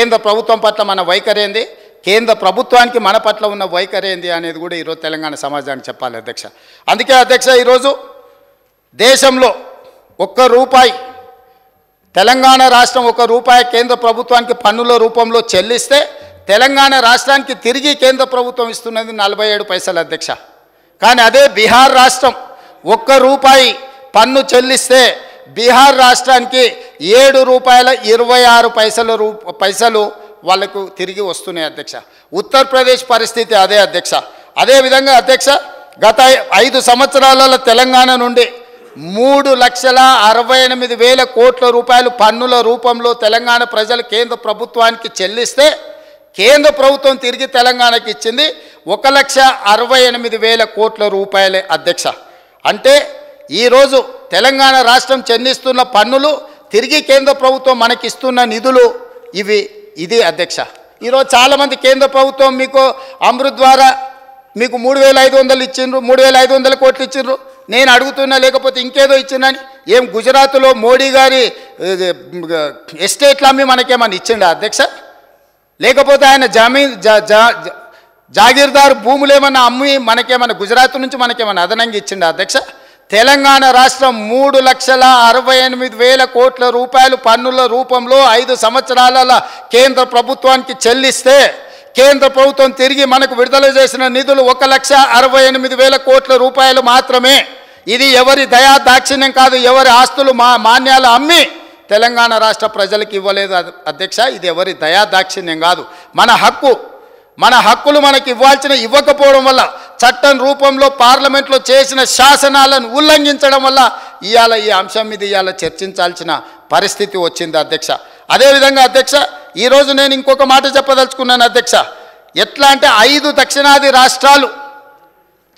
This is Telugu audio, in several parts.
కేంద్ర ప్రభుత్వం పట్ల మన వైఖరి ఏంది, కేంద్ర ప్రభుత్వానికి మన పట్ల ఉన్న వైఖరి ఏంది అనేది కూడా ఈరోజు తెలంగాణ సమాజానికి చెప్పాలి అధ్యక్ష. అందుకే అధ్యక్ష ఈరోజు దేశంలో ₹1 తెలంగాణ రాష్ట్రం ₹1 కేంద్ర ప్రభుత్వానికి పన్నుల రూపంలో చెల్లిస్తే తెలంగాణ రాష్ట్రానికి తిరిగి కేంద్ర ప్రభుత్వం ఇస్తున్నది 47 పైసలు అధ్యక్ష. కానీ అదే బీహార్ రాష్ట్రం ₹1 పన్ను చెల్లిస్తే బీహార్ రాష్ట్రానికి ₹7.26 వాళ్ళకు తిరిగి వస్తున్నాయి అధ్యక్ష. ఉత్తరప్రదేశ్ పరిస్థితి అదే అధ్యక్ష. అదేవిధంగా అధ్యక్ష గత 5 సంవత్సరాలలో తెలంగాణ నుండి ₹3,68,000 కోట్ల పన్నుల రూపంలో తెలంగాణ ప్రజలు కేంద్ర ప్రభుత్వానికి చెల్లిస్తే కేంద్ర ప్రభుత్వం తిరిగి తెలంగాణకి ఇచ్చింది ₹1,68,000 కోట్ల అధ్యక్ష. అంటే ఈరోజు తెలంగాణ రాష్ట్రం చెల్లిస్తున్న పన్నులు తిరిగి కేంద్ర ప్రభుత్వం మనకిస్తున్న నిధులు ఇది అధ్యక్ష. ఈరోజు చాలామంది కేంద్ర ప్రభుత్వం మీకు అమృత్ ద్వారా మీకు 3,500 ఇచ్చిండ్రు, 3,500 కోట్లు ఇచ్చిండ్రు. నేను అడుగుతున్నా లేకపోతే ఇంకేదో ఇచ్చిందని, ఏం గుజరాత్లో మోడీ గారి ఎస్టేట్లు అమ్మి మనకేమన్నా ఇచ్చిండా అధ్యక్ష? లేకపోతే ఆయన జాగీర్దారు భూములు ఏమన్నా అమ్మి మనకేమన్నా గుజరాత్ నుంచి మనకేమన్నా అదనంగా ఇచ్చిండా అధ్యక్ష? తెలంగాణ రాష్ట్రం ₹3,68,000 కోట్ల పన్నుల రూపంలో 5 సంవత్సరాల కేంద్ర ప్రభుత్వానికి చెల్లిస్తే కేంద్ర ప్రభుత్వం తిరిగి మనకు విడుదల చేసిన నిధులు ₹1,68,000 కోట్ల మాత్రమే. ఇది ఎవరి దయా దాక్షిణ్యం కాదు, ఎవరి ఆస్తులు మాన్యాలు అమ్మి తెలంగాణ రాష్ట్ర ప్రజలకు ఇవ్వలేదు అధ్యక్ష. ఇది ఎవరి దయా దాక్షిణ్యం కాదు, మన హక్కులు మనకి ఇవ్వకపోవడం వల్ల చట్టం రూపంలో పార్లమెంట్లో చేసిన శాసనాలను ఉల్లంఘించడం వల్ల ఇవాళ ఈ అంశం మీద ఇవాళ చర్చించాల్సిన పరిస్థితి వచ్చింది అధ్యక్ష. అదేవిధంగా అధ్యక్ష ఈరోజు నేను ఇంకొక మాట చెప్పదలుచుకున్నాను అధ్యక్ష. ఎట్లా అంటే 5 దక్షిణాది రాష్ట్రాలు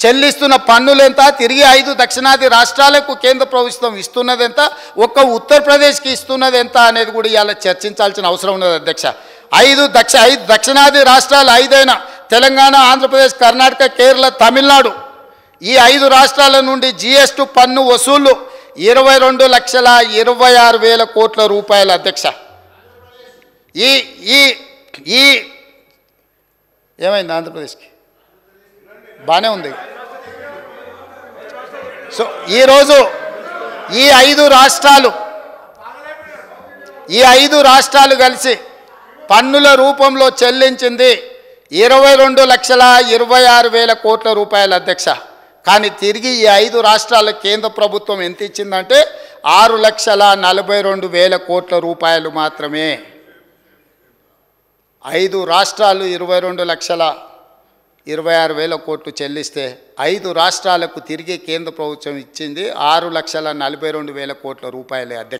చెల్లిస్తున్న పన్నులు ఎంత, తిరిగి 5 దక్షిణాది రాష్ట్రాలకు కేంద్ర ప్రభుత్వం ఇస్తున్నది ఎంత, ఒక్క ఉత్తరప్రదేశ్కి ఇస్తున్నది ఎంత అనేది కూడా ఇవాళ చర్చించాల్సిన అవసరం ఉన్నది అధ్యక్ష. 5 దక్షిణాది రాష్ట్రాలు 5 తెలంగాణ, ఆంధ్రప్రదేశ్, కర్ణాటక, కేరళ, తమిళనాడు ఈ 5 రాష్ట్రాల నుండి GST పన్ను వసూళ్లు ₹22,26,000 కోట్ల అధ్యక్ష. ఈ ఏమైంది ఆంధ్రప్రదేశ్కి బాగానే ఉంది. సో ఈరోజు ఈ 5 రాష్ట్రాలు కలిసి పన్నుల రూపంలో చెల్లించింది ₹22,26,000 కోట్ల అధ్యక్ష. కానీ తిరిగి ఈ 5 రాష్ట్రాల కేంద్ర ప్రభుత్వం ఎంత ఇచ్చిందంటే ₹6,42,000 కోట్ల మాత్రమే. 5 రాష్ట్రాలు ₹22,26,000 కోట్లు చెల్లిస్తే 5 రాష్ట్రాలకు తిరిగి కేంద్ర ప్రభుత్వం ఇచ్చింది ₹6,42,000 కోట్ల అధ్యక్ష.